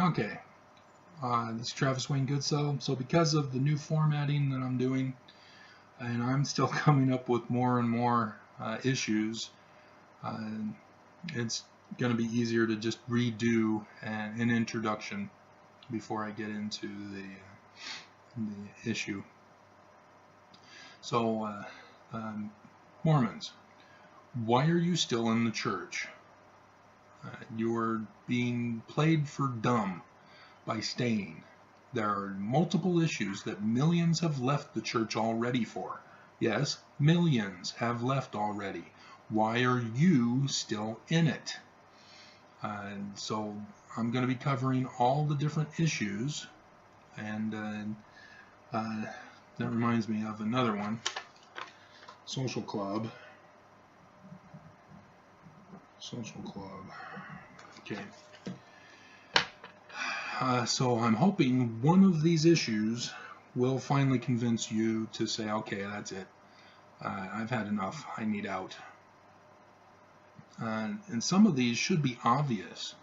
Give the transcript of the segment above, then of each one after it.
Okay, this is Travis Wayne Goodsoe. So because of the new formatting that I'm doing, and I'm still coming up with more and more issues, it's going to be easier to just redo an introduction before I get into the issue. So, Mormons, why are you still in the church? You're being played for dumb by staying. There are multiple issues that millions have left the church already for. Yes, millions have left already. Why are you still in it? So I'm going to be covering all the different issues, and that reminds me of another one, Social Club. Okay. So I'm hoping one of these issues will finally convince you to say, okay, that's it. I've had enough. I need out. And some of these should be obvious,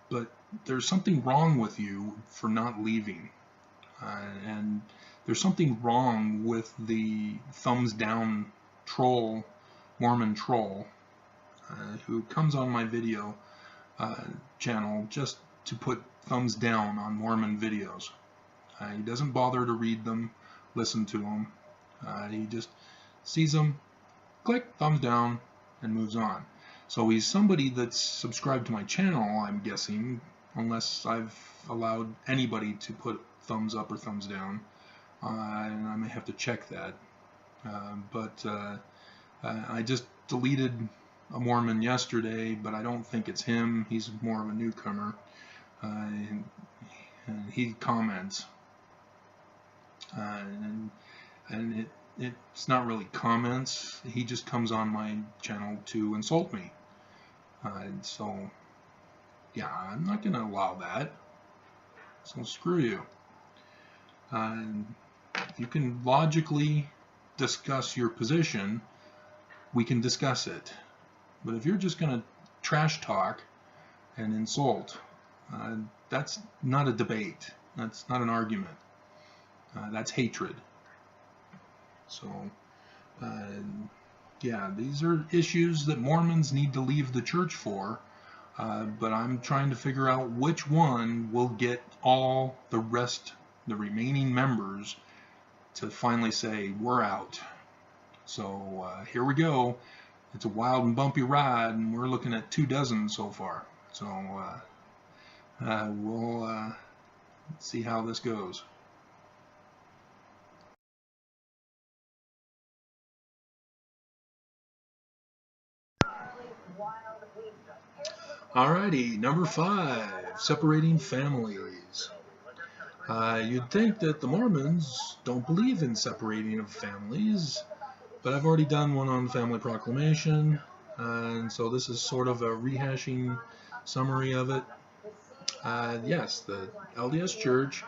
but there's something wrong with you for not leaving. And there's something wrong with the thumbs down troll, Mormon troll, who comes on my video channel just to put thumbs down on Mormon videos. He doesn't bother to read them, listen to them. He just sees them, click, thumbs down, and moves on. So he's somebody that's subscribed to my channel, I'm guessing, unless I've allowed anybody to put thumbs up or thumbs down. And I may have to check that. But I just deleted a Mormon yesterday, but I don't think it's him. He's more of a newcomer. And he comments. And it's not really comments. He just comes on my channel to insult me. So, yeah, I'm not going to allow that. So screw you. If you can logically discuss your position, we can discuss it. But if you're just going to trash talk and insult, that's not a debate. That's not an argument. That's hatred. So, yeah, these are issues that Mormons need to leave the church for, but I'm trying to figure out which one will get all the remaining members to finally say, we're out. So here we go. It's a wild and bumpy ride, and we're looking at 24 so far. So we'll see how this goes. Alrighty, number 5, separating families. You'd think that the Mormons don't believe in separating of families, but I've already done one on family proclamation, and so this is sort of a rehashing summary of it. Yes, the LDS Church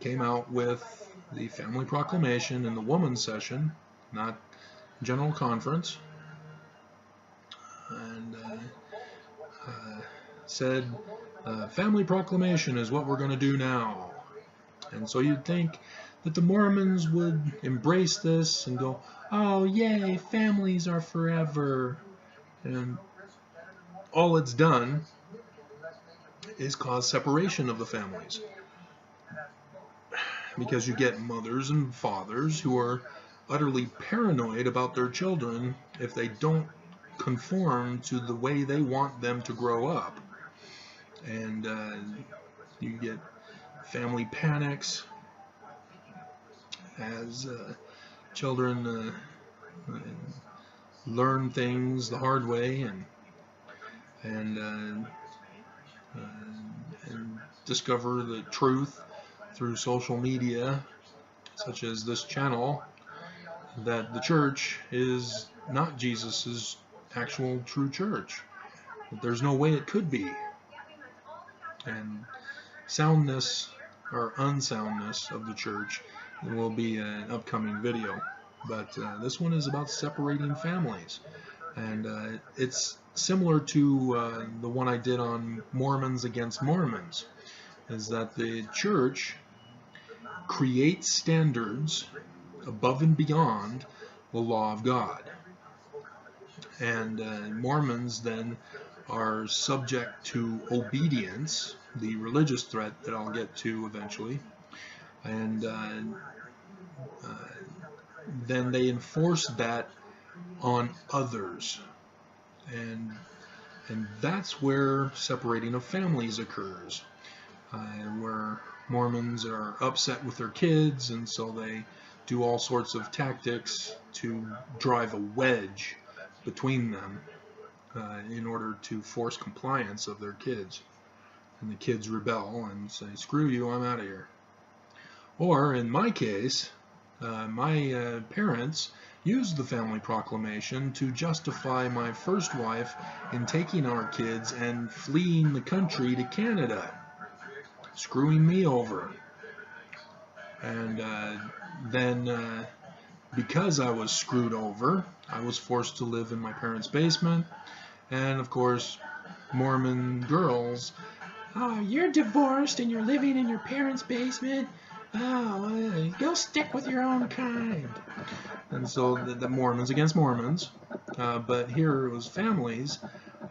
came out with the family proclamation in the women's session, not general conference, and said family proclamation is what we're going to do now. And so you'd think that the Mormons would embrace this and go, oh yay, families are forever. And all it's done is cause separation of the families, because you get mothers and fathers who are utterly paranoid about their children if they don't conform to the way they want them to grow up. And you get family panics as children learn things the hard way and discover the truth through social media, such as this channel, that the church is not Jesus's actual true church. That there's no way it could be. And soundness or unsoundness of the church will be an upcoming video. But this one is about separating families. And it's similar to the one I did on Mormons against Mormons, is that the church creates standards above and beyond the law of God. And Mormons then are subject to obedience, the religious threat that I'll get to eventually, and then they enforce that on others. And that's where separating of families occurs, where Mormons are upset with their kids, and so they do all sorts of tactics to drive a wedge between them in order to force compliance of their kids. And the kids rebel and say, screw you, I'm out of here. Or in my case, my parents used the family proclamation to justify my first wife in taking our kids and fleeing the country to Canada, screwing me over. And then because I was screwed over, I was forced to live in my parents' basement. And of course, Mormon girls, oh, you're divorced and you're living in your parents' basement. Oh, go stick with your own kind. And so the Mormons against Mormons, but here it was families,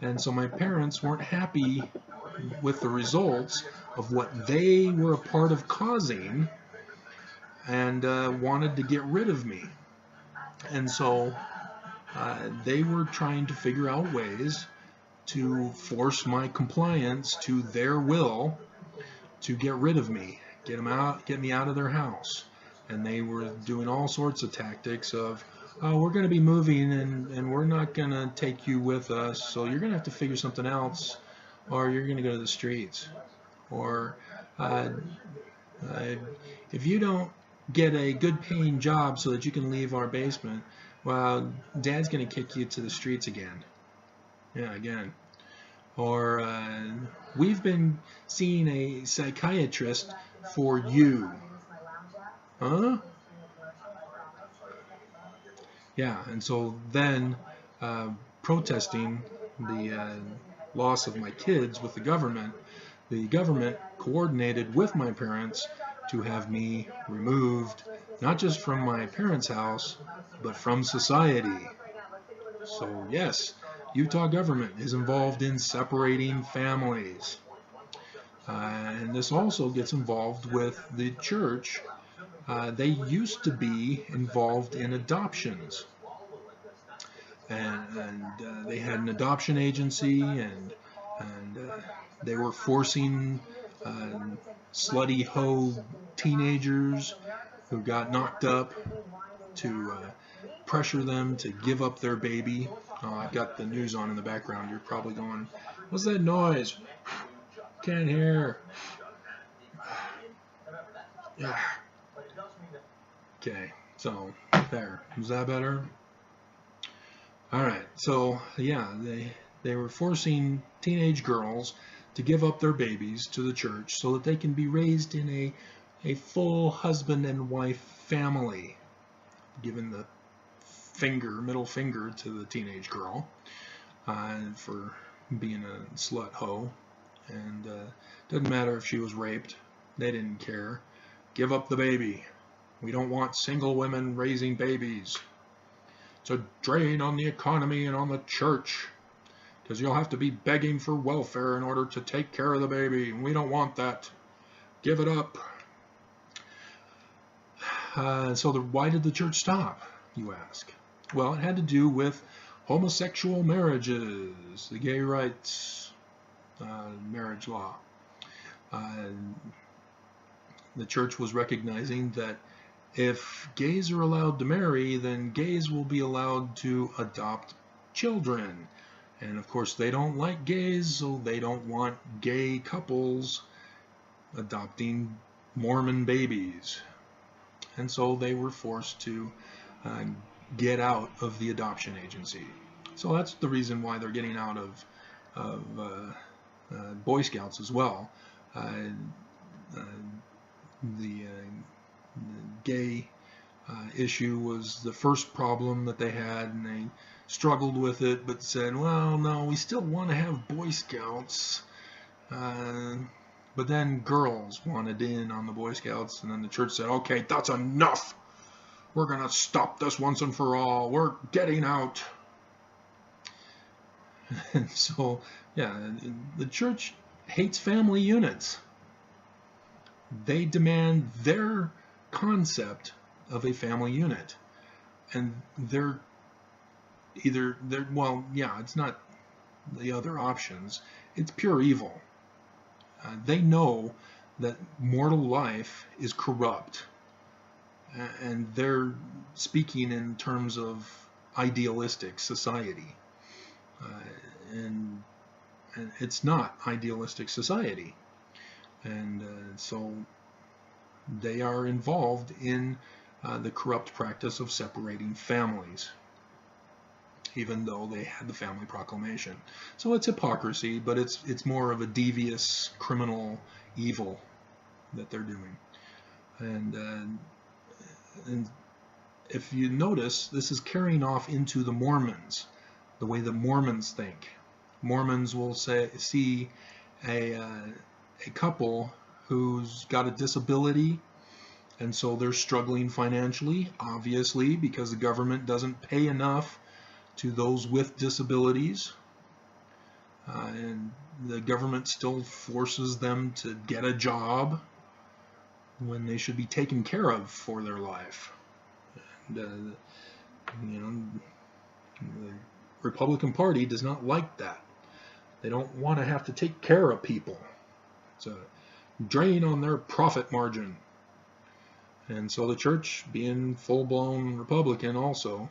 and so my parents weren't happy with the results of what they were a part of causing, and wanted to get rid of me. And so they were trying to figure out ways to force my compliance to their will to get rid of me, get me out of their house. And they were doing all sorts of tactics of, oh, we're going to be moving and we're not going to take you with us, so you're going to have to figure something else, or you're going to go to the streets. Or if you don't get a good paying job so that you can leave our basement, well, Dad's going to kick you to the streets again. Yeah, again. Or we've been seeing a psychiatrist for you. Huh? Yeah, and so then protesting the loss of my kids with the government coordinated with my parents to have me removed, not just from my parents' house, but from society. So yes, Utah government is involved in separating families. And this also gets involved with the church. They used to be involved in adoptions, and they had an adoption agency, and they were forcing slutty hoe teenagers who got knocked up to pressure them to give up their baby. I've got the news on in the background. You're probably going, what's that noise? Can't hear. Yeah. Okay, so there. Is that better? Alright, so yeah, they were forcing teenage girls to give up their babies to the church so that they can be raised in a full husband and wife family, giving the middle finger to the teenage girl for being a slut hoe. And doesn't matter if she was raped, they didn't care. Give up the baby. We don't want single women raising babies. It's a drain on the economy and on the church, because you'll have to be begging for welfare in order to take care of the baby. We don't want that. Give it up. Why did the church stop, you ask? Well, it had to do with homosexual marriages, the gay rights marriage law. The church was recognizing that if gays are allowed to marry, then gays will be allowed to adopt children. And of course they don't like gays, so they don't want gay couples adopting Mormon babies. And so they were forced to get out of the adoption agency. So that's the reason why they're getting out of Boy Scouts as well. The gay issue was the first problem that they had, and they struggled with it, but said, well, no, we still want to have Boy Scouts. But then girls wanted in on the Boy Scouts, and then the church said, okay, that's enough. We're going to stop this once and for all. We're getting out. And so, yeah, the church hates family units. They demand their concept of a family unit. And well, yeah, it's not the other options. It's pure evil. They know that mortal life is corrupt. And they're speaking in terms of idealistic society. And it's not idealistic society. And so they are involved in the corrupt practice of separating families, even though they had the family proclamation. So it's hypocrisy, but it's more of a devious criminal evil that they're doing. And if you notice, this is carrying off into the Mormons, the way that Mormons think. Mormons will see a couple who's got a disability, and so they're struggling financially, obviously, because the government doesn't pay enough to those with disabilities, and the government still forces them to get a job when they should be taken care of for their life. And, the Republican Party does not like that. They don't want to have to take care of people. It's a drain on their profit margin. And so the church, being full-blown Republican also,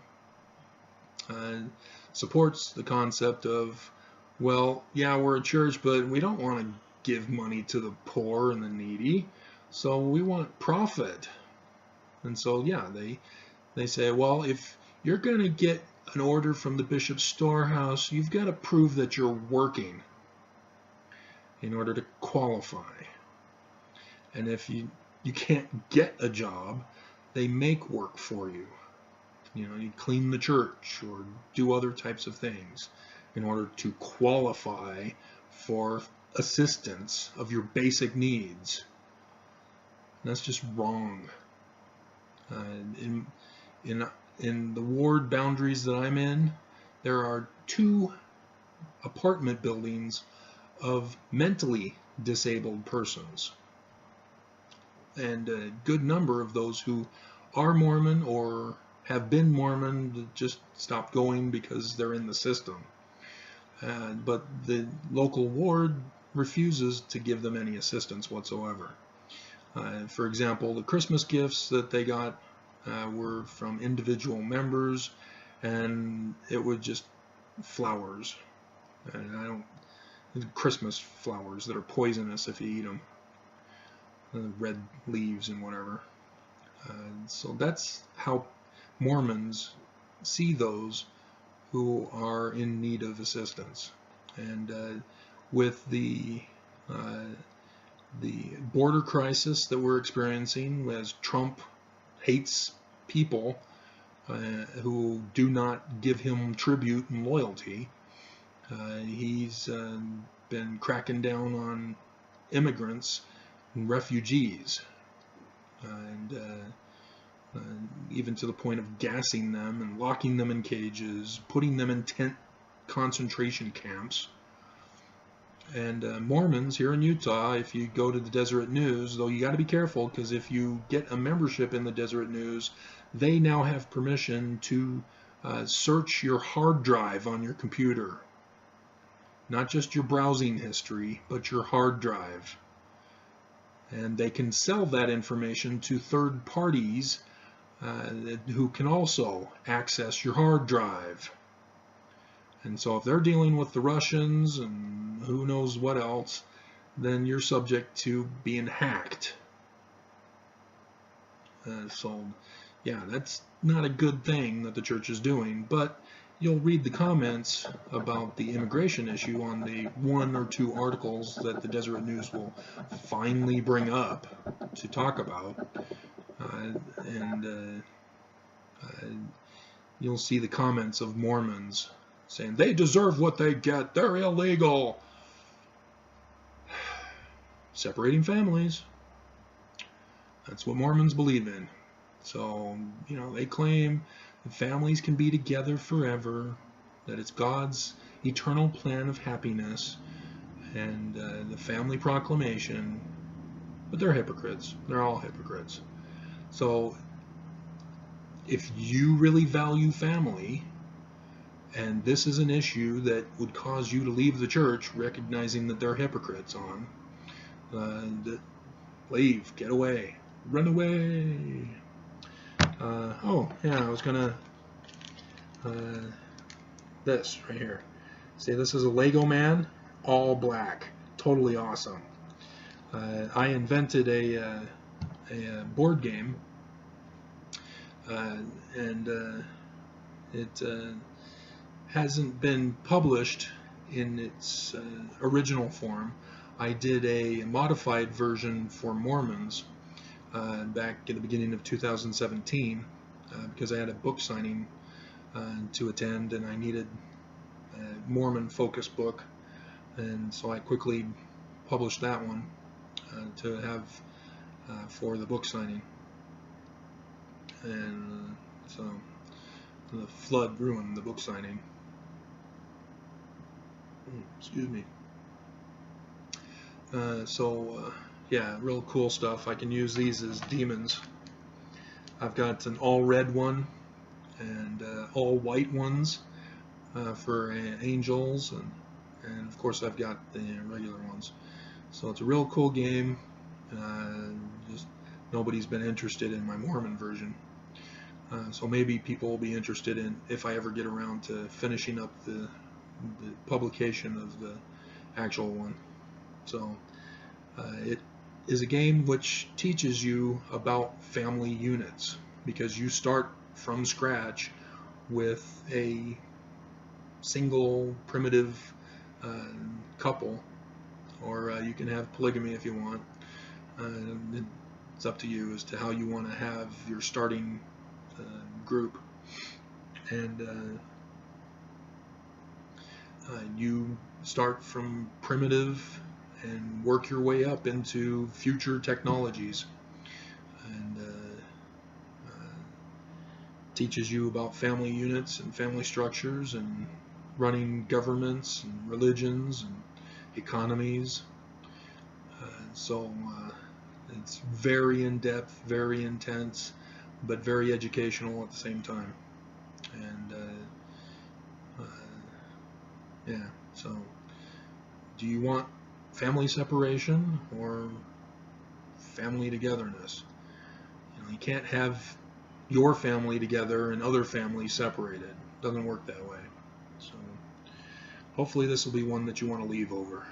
supports the concept of, well, yeah, we're a church, but we don't want to give money to the poor and the needy, so we want profit. And so, yeah, they say, well, if you're going to get an order from the bishop's storehouse, you've got to prove that you're working in order to qualify. And if you can't get a job, they make work for you. You clean the church or do other types of things in order to qualify for assistance of your basic needs. And that's just wrong. In the ward boundaries that I'm in, there are 2 apartment buildings of mentally disabled persons. And a good number of those who are Mormon or have been Mormon just stopped going because they're in the system. But the local ward refuses to give them any assistance whatsoever. For example, the Christmas gifts that they got were from individual members, and it was just flowers. And Christmas flowers that are poisonous if you eat them. Red leaves and whatever. So that's how Mormons see those who are in need of assistance. And with the border crisis that we're experiencing, as Trump hates people who do not give him tribute and loyalty, he's been cracking down on immigrants and refugees, and even to the point of gassing them and locking them in cages, putting them in tent concentration camps. And Mormons here in Utah, if you go to the Deseret News, though you got to be careful, because if you get a membership in the Deseret News, they now have permission to search your hard drive on your computer. Not just your browsing history, but your hard drive. And they can sell that information to third parties who can also access your hard drive. And so if they're dealing with the Russians and who knows what else, then you're subject to being hacked. So, yeah, that's not a good thing that the church is doing, but you'll read the comments about the immigration issue on the 1 or 2 articles that the Deseret News will finally bring up to talk about. You'll see the comments of Mormons saying they deserve what they get, they're illegal. Separating families. That's what Mormons believe in. So, they claim that families can be together forever, that it's God's eternal plan of happiness, and the family proclamation. But they're hypocrites. They're all hypocrites. So, if you really value family, and this is an issue that would cause you to leave the church, recognizing that they're hypocrites leave, get away, run away. Oh, yeah, I was gonna, this right here. See, this is a Lego man, all black, totally awesome. I invented a board game, and it hasn't been published in its original form. I did a modified version for Mormons back in the beginning of 2017 because I had a book signing to attend, and I needed a Mormon focus book, and so I quickly published that one to have for the book signing. And so the flood ruined the book signing. Excuse me. Yeah, real cool stuff. I can use these as demons. I've got an all red one and all white ones for angels, and of course I've got the regular ones. So it's a real cool game. Just nobody's been interested in my Mormon version. So maybe people will be interested in, if I ever get around to finishing up the publication of the actual one. So it is a game which teaches you about family units, because you start from scratch with a single primitive couple, or you can have polygamy if you want. It's up to you as to how you want to have your starting group, and you start from primitive and work your way up into future technologies, and teaches you about family units and family structures and running governments and religions and economies. So it's very in-depth, very intense, but very educational at the same time. And yeah, so do you want family separation or family togetherness? You can't have your family together and other families separated. It doesn't work that way. So hopefully this will be one that you want to leave over.